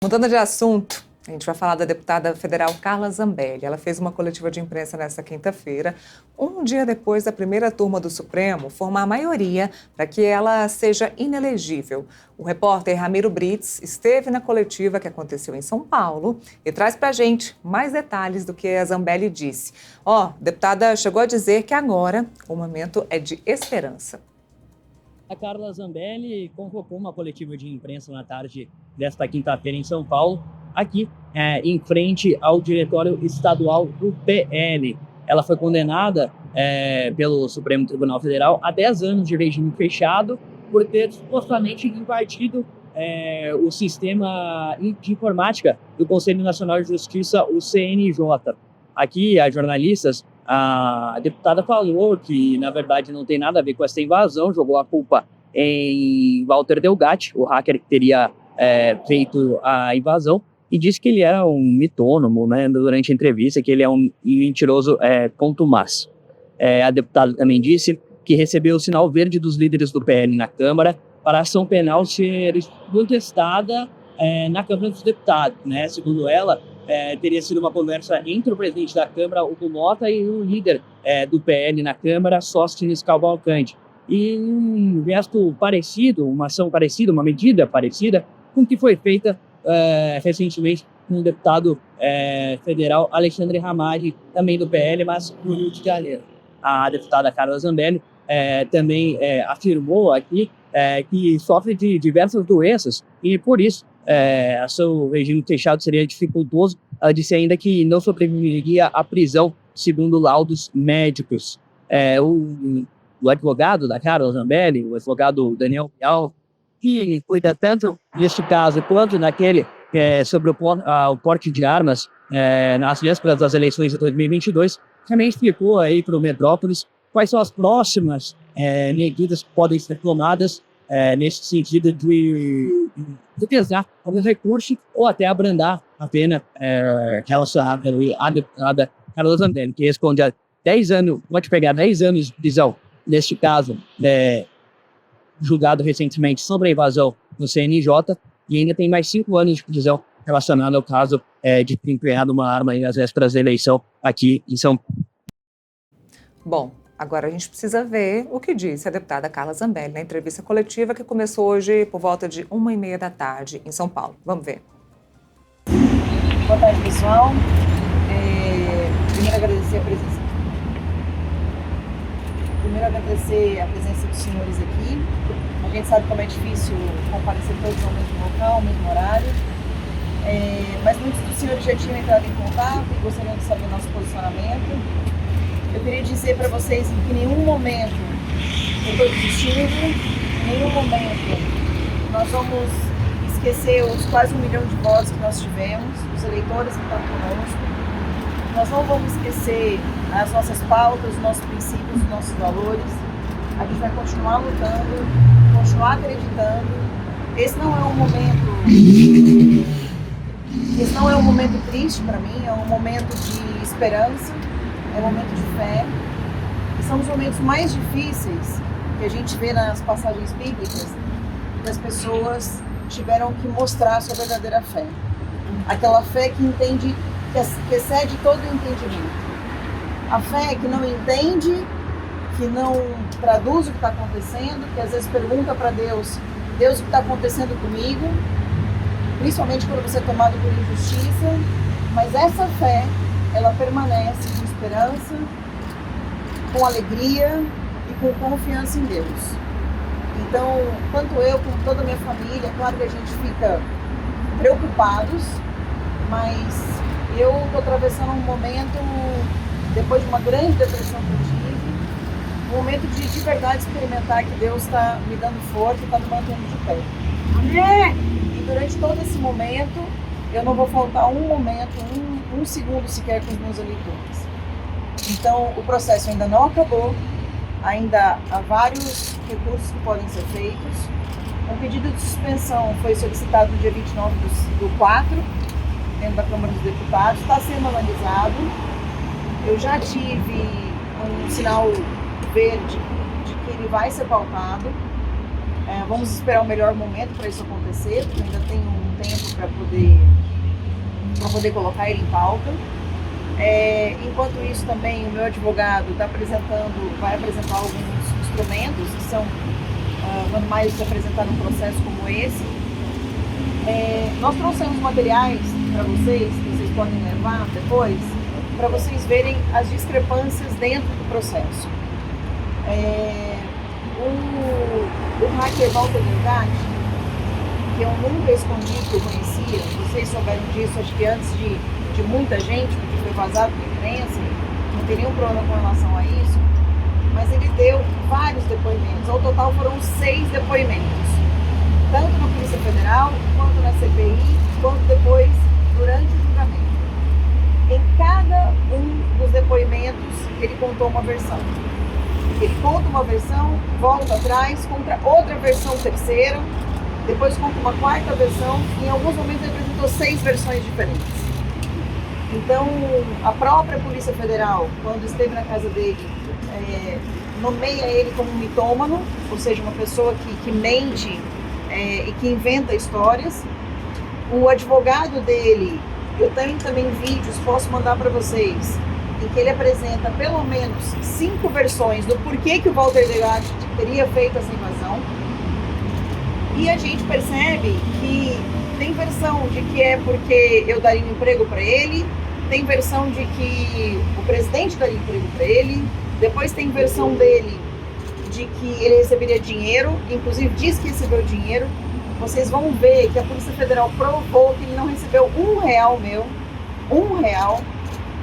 Mudando de assunto, a gente vai falar da deputada federal Carla Zambelli. Ela fez uma coletiva de imprensa nesta quinta-feira, um dia depois da primeira turma do Supremo formar a maioria para que ela seja inelegível. O repórter Ramiro Brits esteve na coletiva que aconteceu em São Paulo e traz para a gente mais detalhes do que a Zambelli disse. A deputada chegou a dizer que agora o momento é de esperança. A Carla Zambelli convocou uma coletiva de imprensa na tarde desta quinta-feira em São Paulo, aqui em frente ao Diretório Estadual do PL. Ela foi condenada pelo Supremo Tribunal Federal a 10 anos de regime fechado por ter supostamente invadido o sistema de informática do Conselho Nacional de Justiça, o CNJ. Aqui, as jornalistas, a deputada falou que, na verdade, não tem nada a ver com essa invasão, jogou a culpa em Walter Delgatti, o hacker que teria feito a invasão, e disse que ele era um mitônomo, né, durante a entrevista, que ele é um mentiroso contumaz. A deputada também disse que recebeu o sinal verde dos líderes do PL na Câmara para a ação penal ser contestada na Câmara dos Deputados, né? Segundo ela, teria sido uma conversa entre o presidente da Câmara, Hugo Mota, e o líder do PL na Câmara, Sóstenes Cavalcante. E um gesto parecido, uma ação parecida, uma medida parecida com o que foi feita recentemente com o deputado federal Alexandre Ramaggi, também do PL, mas do Rio de Janeiro. A deputada Carla Zambelli também afirmou aqui que sofre de diversas doenças e, por isso, seu regime fechado seria dificultoso. Ela disse ainda que não sobreviveria à prisão, segundo laudos médicos. O advogado da Carla Zambelli, o advogado Daniel Pial, que cuida tanto neste caso quanto naquele sobre o porte de armas nas vésperas das eleições de 2022, também explicou aí para o Metrópolis quais são as próximas medidas que podem ser tomadas nesse sentido de pesar algum recurso ou até abrandar a pena relacionada à deputada Carla Zambelli, que responde a 10 anos, pode pegar 10 anos de prisão, neste caso, julgado recentemente sobre a invasão no CNJ, e ainda tem mais 5 anos de prisão relacionado ao caso de ter empunhado uma arma às vésperas da eleição aqui em São Paulo. Bom, agora a gente precisa ver o que disse a deputada Carla Zambelli na entrevista coletiva que começou hoje por volta de 1h30 da tarde em São Paulo. Vamos ver. Boa tarde, pessoal. Primeiro agradecer a presença dos senhores aqui. A gente sabe como é difícil comparecer todos ao mesmo local, ao mesmo horário. Mas muitos dos senhores já tinham entrado em contato e gostariam de saber nosso posicionamento. Eu queria dizer para vocês que em nenhum momento eu estou desistindo, em nenhum momento nós vamos esquecer os quase 1 milhão de votos que nós tivemos, os eleitores que estão conosco. Nós não vamos esquecer as nossas pautas, os nossos princípios, os nossos valores. A gente vai continuar lutando, continuar acreditando. Esse não é um momento triste para mim, é um momento de esperança, é um momento de fé. E são os momentos mais difíceis que a gente vê nas passagens bíblicas, que as pessoas tiveram que mostrar a sua verdadeira fé. Aquela fé que entende, que excede todo o entendimento. A fé que não entende, que não traduz o que está acontecendo, que às vezes pergunta para Deus, o que está acontecendo comigo? Principalmente quando você é tomado por injustiça. Mas essa fé, ela permanece com esperança, com alegria e com confiança em Deus. Então, tanto eu como toda a minha família, claro que a gente fica preocupados, mas eu estou atravessando um momento, depois de uma grande depressão que eu tive, um momento de verdade experimentar que Deus está me dando força e está me mantendo de pé. Amém! E durante todo esse momento, eu não vou faltar um momento, um segundo sequer com os meus eleitores. Então, o processo ainda não acabou, ainda há vários recursos que podem ser feitos. Um pedido de suspensão foi solicitado no dia 29 do 4, dentro da Câmara dos Deputados, está sendo analisado. Eu já tive um sinal verde de que ele vai ser pautado. Vamos esperar o melhor momento para isso acontecer, porque ainda tem um tempo para poder colocar ele em pauta. Enquanto isso também o meu advogado vai apresentar alguns instrumentos que são normais de apresentar num processo como esse. Nós trouxemos materiais para vocês, que vocês podem levar depois, para vocês verem as discrepâncias dentro do processo. O hacker Walter Delgatti, que eu nunca escondi que eu conhecia, vocês souberam disso, acho que antes de muita gente, porque foi vazado pela imprensa, não tem nenhum problema com relação a isso, mas ele deu vários depoimentos, ao total foram 6 depoimentos, tanto na Polícia Federal, quanto na CPI, quanto depois, durante o julgamento. Em cada um dos depoimentos, ele contou uma versão. Ele conta uma versão, volta atrás, conta outra versão terceira, depois conta uma quarta versão, e em alguns momentos ele apresentou 6 versões diferentes. Então, a própria Polícia Federal, quando esteve na casa dele, nomeia ele como um mitômano, ou seja, uma pessoa que mente e que inventa histórias. O advogado dele, eu tenho também vídeos, posso mandar para vocês, em que ele apresenta pelo menos 5 versões do porquê que o Walter Delgatti teria feito essa invasão. E a gente percebe que tem versão de que é porque eu daria um emprego para ele, tem versão de que o presidente daria emprego para ele, depois tem versão dele de que ele receberia dinheiro, inclusive diz que recebeu dinheiro. Vocês vão ver que a Polícia Federal provou que ele não recebeu R$1 meu, R$1.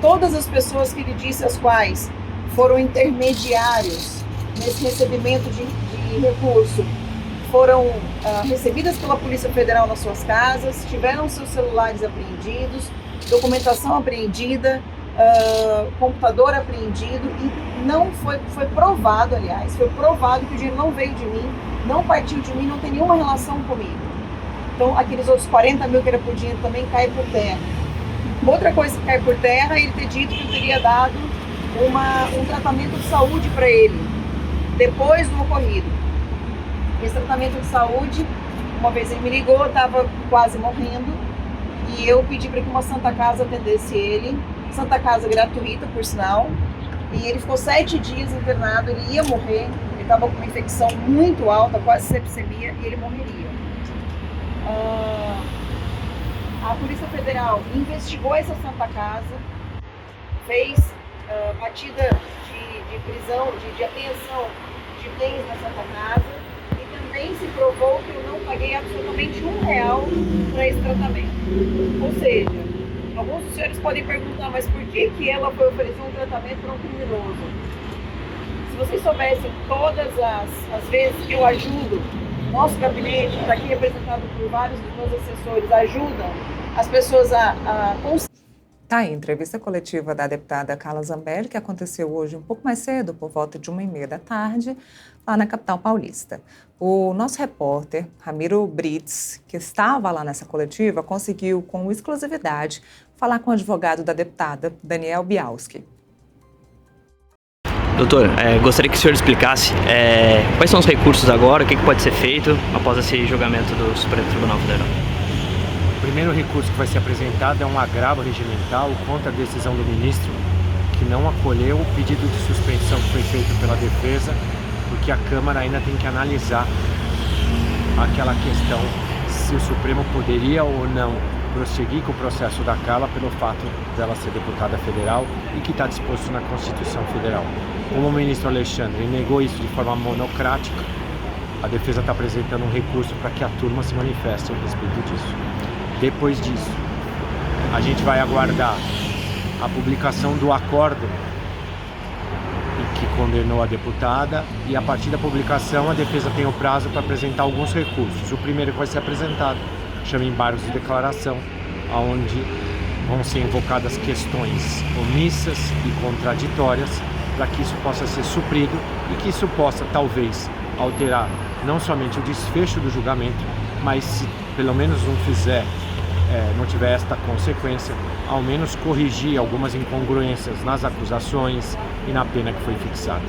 Todas as pessoas que ele disse, as quais foram intermediários nesse recebimento de recurso, foram recebidas pela Polícia Federal nas suas casas, tiveram seus celulares apreendidos, documentação apreendida, computador apreendido, e não foi provado, aliás, foi provado que o dinheiro não veio de mim, não partiu de mim, não tem nenhuma relação comigo. Então, aqueles outros 40 mil que era por dinheiro também cai por terra. Outra coisa que cai por terra é ele ter dito que eu teria dado um tratamento de saúde para ele, depois do ocorrido. Esse tratamento de saúde, uma vez ele me ligou, estava quase morrendo, e eu pedi para que uma Santa Casa atendesse ele, Santa Casa gratuita, por sinal, e ele ficou 7 dias internado, ele ia morrer, ele estava com uma infecção muito alta, quase sepsemia, e ele morreria. A Polícia Federal investigou essa Santa Casa, fez batida de prisão, de apreensão de bens na Santa Casa, e também se provou que eu não paguei absolutamente R$1 para esse tratamento. Ou seja, alguns dos senhores podem perguntar, mas por que ela foi oferecer um tratamento para um criminoso? Se vocês soubessem todas as vezes que eu ajudo, nosso gabinete, está aqui representado por vários dos meus assessores, ajudam as pessoas a conseguir. Tá aí, entrevista coletiva da deputada Carla Zambelli, que aconteceu hoje um pouco mais cedo, por volta de 1h30 da tarde, lá na capital paulista. O nosso repórter, Ramiro Brits, que estava lá nessa coletiva, conseguiu, com exclusividade, falar com o advogado da deputada, Daniel Bialski. Doutor, gostaria que o senhor explicasse quais são os recursos agora, o que pode ser feito após esse julgamento do Supremo Tribunal Federal. O primeiro recurso que vai ser apresentado é um agravo regimental contra a decisão do ministro, que não acolheu o pedido de suspensão que foi feito pela defesa, porque a Câmara ainda tem que analisar aquela questão se o Supremo poderia ou não prosseguir com o processo da Carla pelo fato dela ser deputada federal e que está disposto na Constituição Federal. Como o ministro Alexandre negou isso de forma monocrática, a defesa está apresentando um recurso para que a turma se manifeste a respeito disso. Depois disso, a gente vai aguardar a publicação do acórdão que condenou a deputada, e a partir da publicação a defesa tem o prazo para apresentar alguns recursos. O primeiro que vai ser apresentado chama embargos de declaração, onde vão ser invocadas questões omissas e contraditórias para que isso possa ser suprido e que isso possa talvez alterar não somente o desfecho do julgamento, mas se pelo menos não tiver esta consequência, ao menos corrigir algumas incongruências nas acusações e na pena que foi fixada.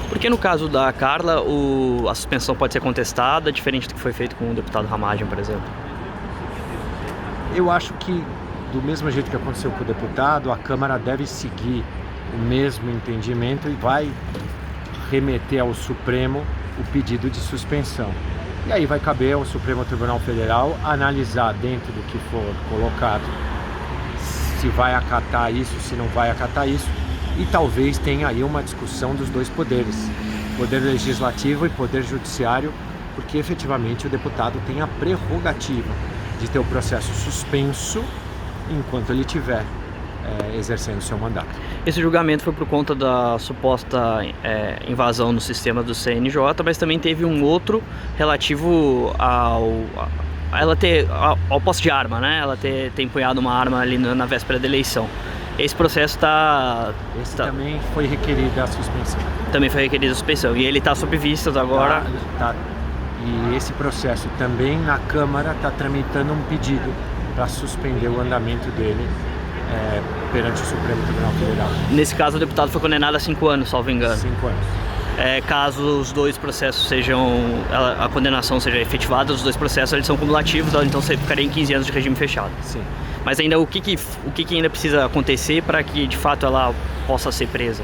Porque no caso da Carla, a suspensão pode ser contestada, diferente do que foi feito com o deputado Ramagem, por exemplo? Eu acho que, do mesmo jeito que aconteceu com o deputado, a Câmara deve seguir o mesmo entendimento e vai remeter ao Supremo o pedido de suspensão. E aí vai caber ao Supremo Tribunal Federal analisar, dentro do que for colocado, se vai acatar isso, se não vai acatar isso, e talvez tenha aí uma discussão dos dois poderes, poder legislativo e poder judiciário, porque efetivamente o deputado tem a prerrogativa de ter o processo suspenso enquanto ele estiver exercendo seu mandato. Esse julgamento foi por conta da suposta invasão no sistema do CNJ, mas também teve um outro relativo ao posse de arma, né? Ela ter empunhado uma arma ali na véspera da eleição. Esse processo também foi requerida a suspensão. Também foi requerida a suspensão. E ele está sob vistas agora. E esse processo também na Câmara está tramitando um pedido para suspender o andamento dele perante o Supremo Tribunal Federal. Nesse caso, o deputado foi condenado a 5 anos, salvo engano. 5 anos. Caso os dois processos a condenação seja efetivada, os dois processos eles são cumulativos, então você ficaria em 15 anos de regime fechado. Sim. Mas ainda o que ainda precisa acontecer para que de fato ela possa ser presa?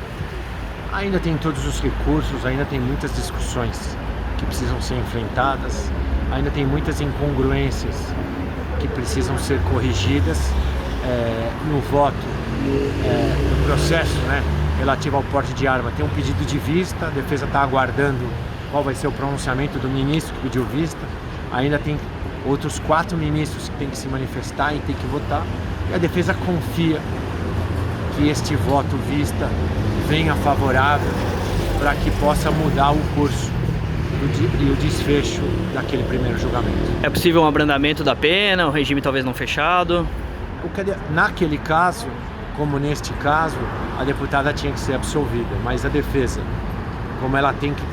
Ainda tem todos os recursos, ainda tem muitas discussões que precisam ser enfrentadas, ainda tem muitas incongruências que precisam ser corrigidas no voto, no processo, né, relativo ao porte de arma. Tem um pedido de vista, a defesa está aguardando qual vai ser o pronunciamento do ministro que pediu vista. Ainda tem outros 4 ministros que têm que se manifestar e têm que votar. E a defesa confia que este voto vista venha favorável para que possa mudar o curso e o desfecho daquele primeiro julgamento. É possível um abrandamento da pena, um regime talvez não fechado? Naquele caso, como neste caso, a deputada tinha que ser absolvida, mas a defesa, como ela tem que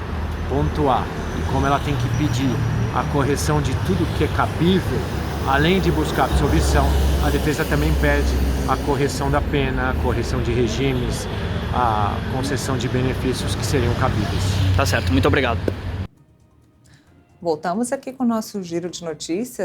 pontuar e como ela tem que pedir a correção de tudo que é cabível, além de buscar absolvição, a defesa também pede a correção da pena, a correção de regimes, a concessão de benefícios que seriam cabíveis. Tá certo, muito obrigado. Voltamos aqui com o nosso giro de notícias.